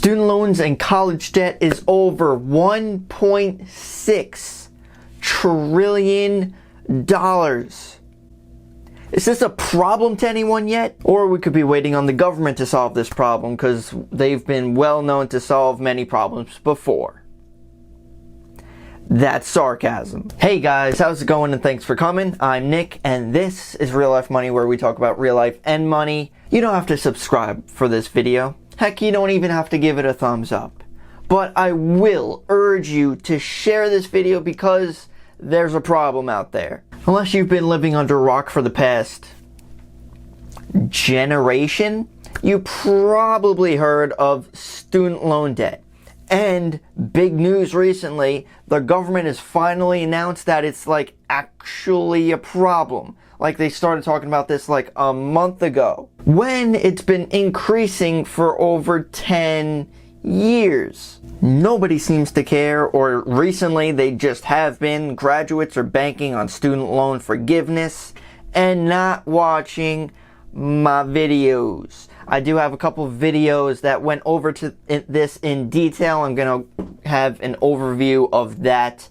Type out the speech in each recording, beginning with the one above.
Student loans and college debt is over $1.6 trillion. Is this a problem to anyone yet? Or we could be waiting on the government to solve this problem, because they've been well known to solve many problems before. That's sarcasm. Hey guys, how's it going, and thanks for coming. I'm Nick, and this is Real Life Money, where we talk about real life and money. You don't have to subscribe for this video. Heck, you don't even have to give it a thumbs up. But I will urge you to share this video, because there's a problem out there. Unless you've been living under a rock for the past generation, you probably heard of student loan debt. And big news recently, the government has finally announced that it's like actually a problem. Like they started talking about this like a month ago, when it's been increasing for over 10 years. Nobody seems to care, or recently they just have been. Graduates are banking on student loan forgiveness and not watching my videos. I do have a couple of videos that went over to this in detail. I'm going to have an overview of that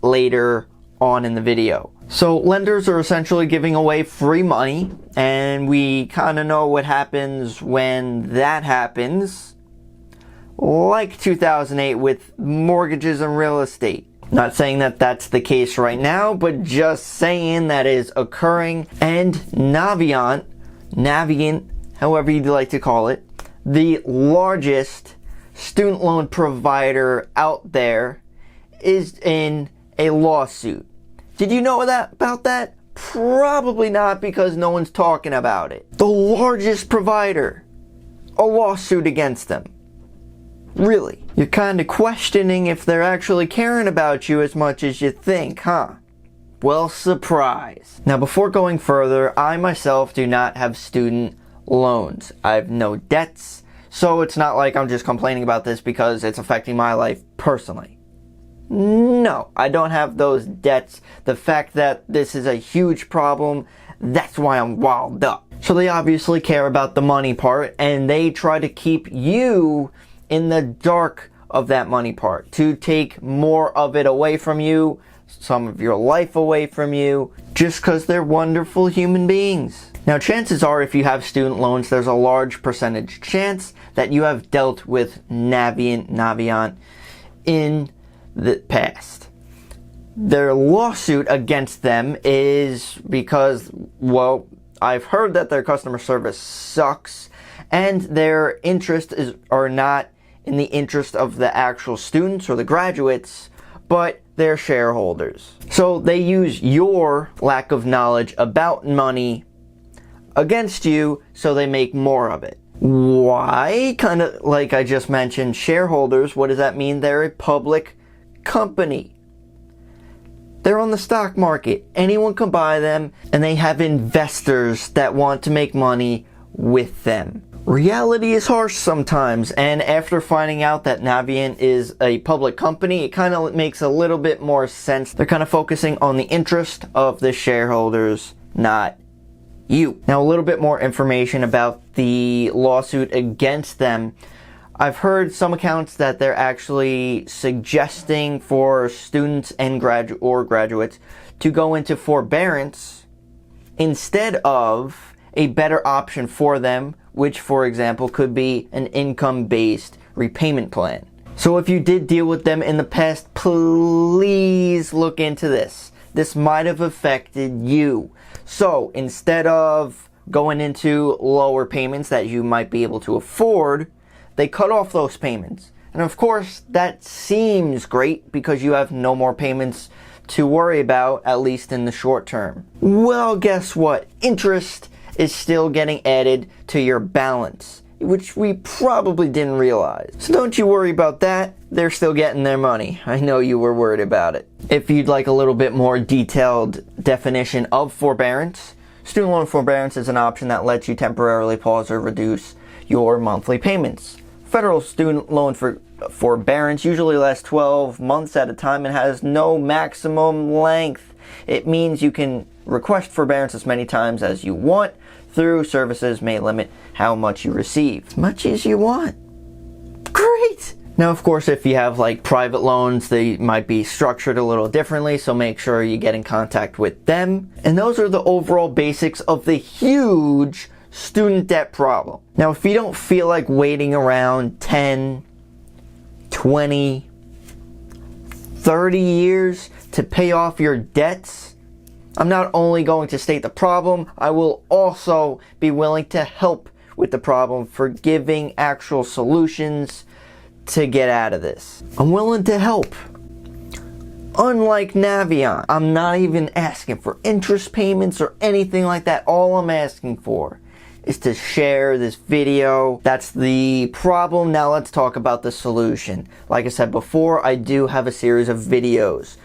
later on in the video. So lenders are essentially giving away free money, and we kind of know what happens when that happens. Like 2008 with mortgages and real estate. Not saying that that's the case right now, but just saying that is occurring. And Navient, however you'd like to call it, the largest student loan provider out there, is in a lawsuit. Did you know about that? Probably not, because no one's talking about it. The largest provider, a lawsuit against them. Really? You're kind of questioning if they're actually caring about you as much as you think, huh? Well, surprise. Now, before going further, I myself do not have student loans. I have no debts, so it's not like I'm just complaining about this because it's affecting my life personally. No, I don't have those debts. The fact that this is a huge problem, that's why I'm riled up. So they obviously care about the money part, and they try to keep you in the dark of that money part, to take more of it away from you, some of your life away from you, just because they're wonderful human beings. Now, chances are, if you have student loans, there's a large percentage chance that you have dealt with Navient in the past. Their lawsuit against them is because, well, I've heard that their customer service sucks, and their interests are not in the interest of the actual students or the graduates, but their shareholders. So they use your lack of knowledge about money against you, so they make more of it. Why? Kind of like I just mentioned, shareholders, what does that mean? They're a public company. They're on the stock market. Anyone can buy them, and they have investors that want to make money with them. Reality is harsh sometimes, and after finding out that Navient is a public company, it kind of makes a little bit more sense. They're kind of focusing on the interest of the shareholders, not you. Now, a little bit more information about the lawsuit against them. I've heard some accounts that they're actually suggesting for students and graduates to go into forbearance instead of a better option for them, which, for example, could be an income-based repayment plan. So if you did deal with them in the past, please look into this. This might have affected you. So instead of going into lower payments that you might be able to afford, they cut off those payments. And of course, that seems great because you have no more payments to worry about, at least in the short term. Well, guess what? Interest is still getting added to your balance, which we probably didn't realize. So don't you worry about that. They're still getting their money. I know you were worried about it. If you'd like a little bit more detailed definition of forbearance, student loan forbearance is an option that lets you temporarily pause or reduce your monthly payments. Federal student loan forbearance usually lasts 12 months at a time and has no maximum length. It means you can request forbearance as many times as you want. Through services may limit how much you receive. As much as you want. great. Now, of course, if you have like private loans, they might be structured a little differently, so make sure you get in contact with them. And those are the overall basics of the huge student debt problem. Now, if you don't feel like waiting around 10, 20, 30 years to pay off your debts, I'm not only going to state the problem, I will also be willing to help with the problem for giving actual solutions to get out of this. I'm willing to help. Unlike Navient, I'm not even asking for interest payments or anything like that. All I'm asking for is to share this video. That's the problem. Now let's talk about the solution. Like I said before, I do have a series of videos.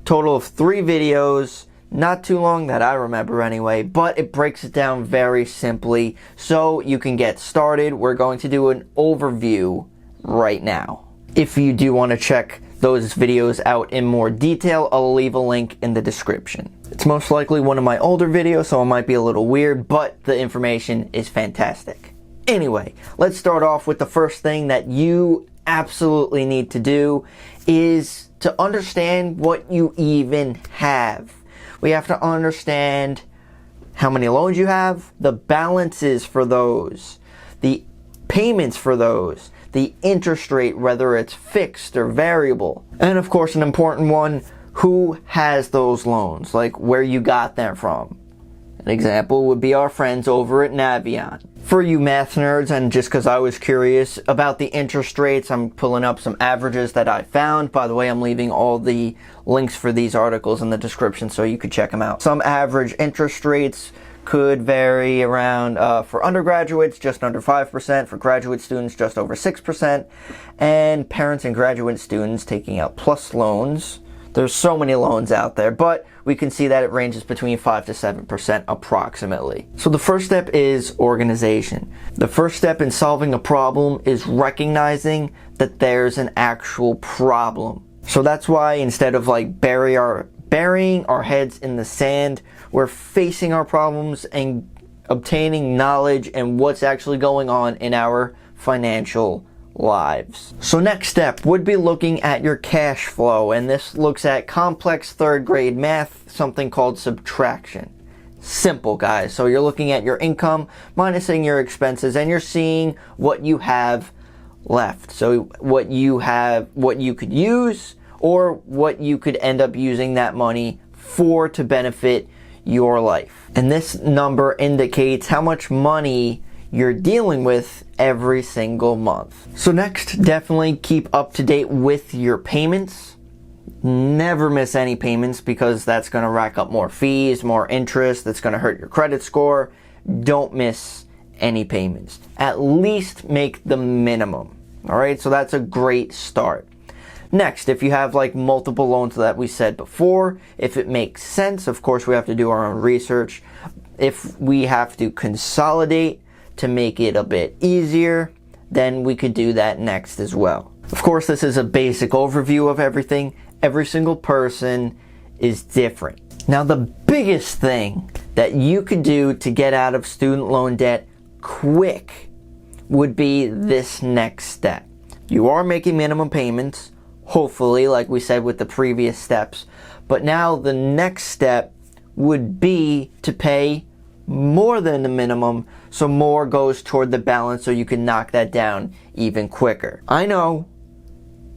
Total of 3 videos. Not too long that I remember anyway, but it breaks it down very simply so you can get started. We're going to do an overview right now. If you do want to check those videos out in more detail, I'll leave a link in the description. It's most likely one of my older videos, so it might be a little weird, but the information is fantastic. Anyway, let's start off with the first thing that you absolutely need to do is to understand what you even have. We have to understand how many loans you have, the balances for those, the payments for those, the interest rate, whether it's fixed or variable. And of course, an important one, who has those loans, like where you got them from. An example would be our friends over at Navient. For you math nerds, and just because I was curious about the interest rates, I'm pulling up some averages that I found. By the way, I'm leaving all the links for these articles in the description so you could check them out. Some average interest rates could vary around, for undergraduates, just under 5%, for graduate students, just over 6%, and parents and graduate students taking out plus loans. There's so many loans out there, but we can see that it ranges between 5 to 7% approximately. So the first step is organization. The first step in solving a problem is recognizing that there's an actual problem. So that's why instead of like burying our heads in the sand, we're facing our problems and obtaining knowledge and what's actually going on in our financial lives. So next step would be looking at your cash flow, and this looks at complex 3rd grade math, something called subtraction. Simple, guys. So you're looking at your income, minusing your expenses, and you're seeing what you have left. So what you have, what you could use, or what you could end up using that money for to benefit your life. And this number indicates how much money you're dealing with every single month. So next, definitely keep up to date with your payments. Never miss any payments because that's going to rack up more fees, more interest. That's going to hurt your credit score. Don't miss any payments. At least make the minimum. All right, so that's a great start. Next, if you have like multiple loans that we said before, if it makes sense, of course we have to do our own research. If we have to consolidate to make it a bit easier, then we could do that next as well. Of course, this is a basic overview of everything. Every single person is different. Now, the biggest thing that you could do to get out of student loan debt quick would be this next step. You are making minimum payments, hopefully, like we said with the previous steps, but now the next step would be to pay more than the minimum, so more goes toward the balance so you can knock that down even quicker. I know,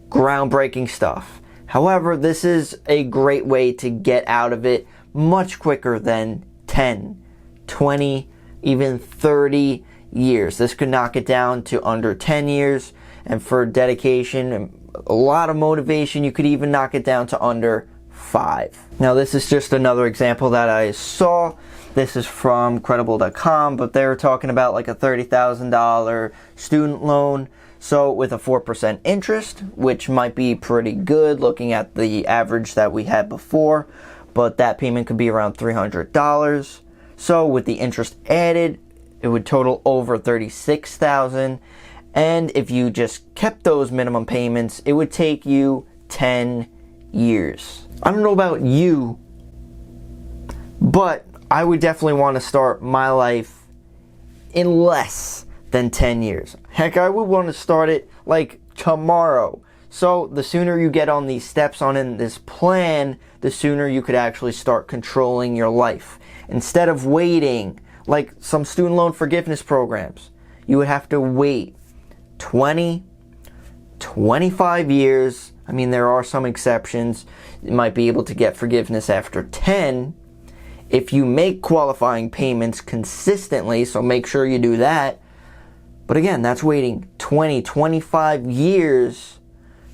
groundbreaking stuff. However, this is a great way to get out of it much quicker than 10, 20, even 30 years. This could knock it down to under 10 years, and for dedication and a lot of motivation, you could even knock it down to under 5. Now, this is just another example that I saw. This is from Credible.com, but they're talking about like a $30,000 student loan. So with a 4% interest, which might be pretty good looking at the average that we had before, but that payment could be around $300. So with the interest added, it would total over $36,000. And if you just kept those minimum payments, it would take you 10 years. I don't know about you, but I would definitely want to start my life in less than 10 years. Heck, I would want to start it like tomorrow. So the sooner you get on these steps in this plan, the sooner you could actually start controlling your life. Instead of waiting, like some student loan forgiveness programs, you would have to wait 20, 25 years. I mean, there are some exceptions. You might be able to get forgiveness after 10 if you make qualifying payments consistently, so make sure you do that. But again, that's waiting 20, 25 years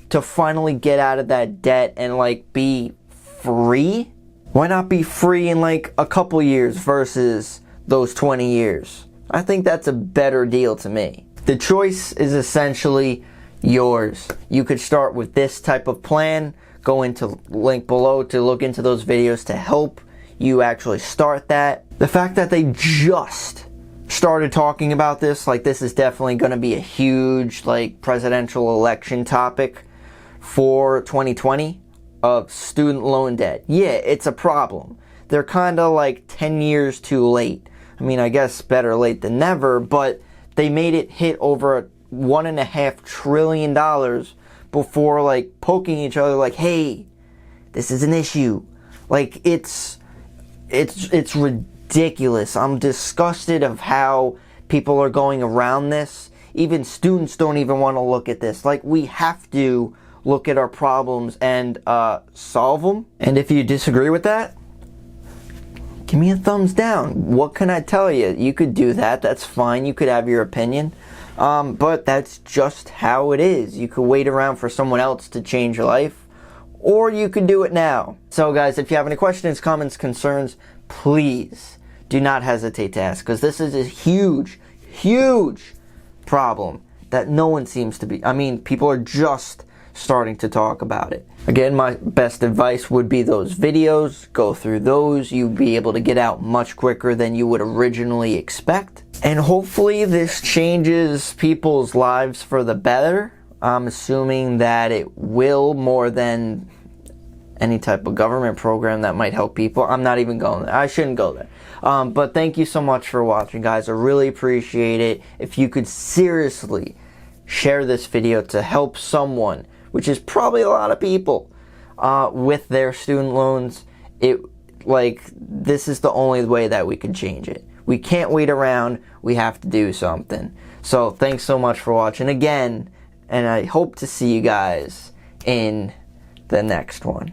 to finally get out of that debt and like be free. Why not be free in like a couple years versus those 20 years? I think that's a better deal to me. The choice is essentially yours. You could start with this type of plan. Go into link below to look into those videos to help you actually start that. The fact that they just started talking about this, like this is definitely going to be a huge like presidential election topic for 2020 of student loan debt. Yeah, it's a problem. They're kind of like 10 years too late. I mean, I guess better late than never, but they made it hit over $1.5 trillion before like poking each other like, hey, this is an issue. Like it's ridiculous. I'm disgusted of how people are going around this. Even students don't even want to look at this. Like, we have to look at our problems and solve them. And if you disagree with that, give me a thumbs down. What can I tell you? You could do that. That's fine. You could have your opinion. But that's just how it is. You could wait around for someone else to change your life, or you could do it now. So guys, if you have any questions, comments, concerns, please do not hesitate to ask, because this is a huge, huge problem that no one seems to be. I mean, people are just starting to talk about it. Again, my best advice would be those videos. Go through those. You'd be able to get out much quicker than you would originally expect. And hopefully this changes people's lives for the better. I'm assuming that it will, more than any type of government program that might help people. I'm not even going there. I shouldn't go there. But thank you so much for watching, guys. I really appreciate it. If you could seriously share this video to help someone, which is probably a lot of people, with their student loans, this is the only way that we can change it. We can't wait around. We have to do something. So thanks so much for watching again, and I hope to see you guys in the next one.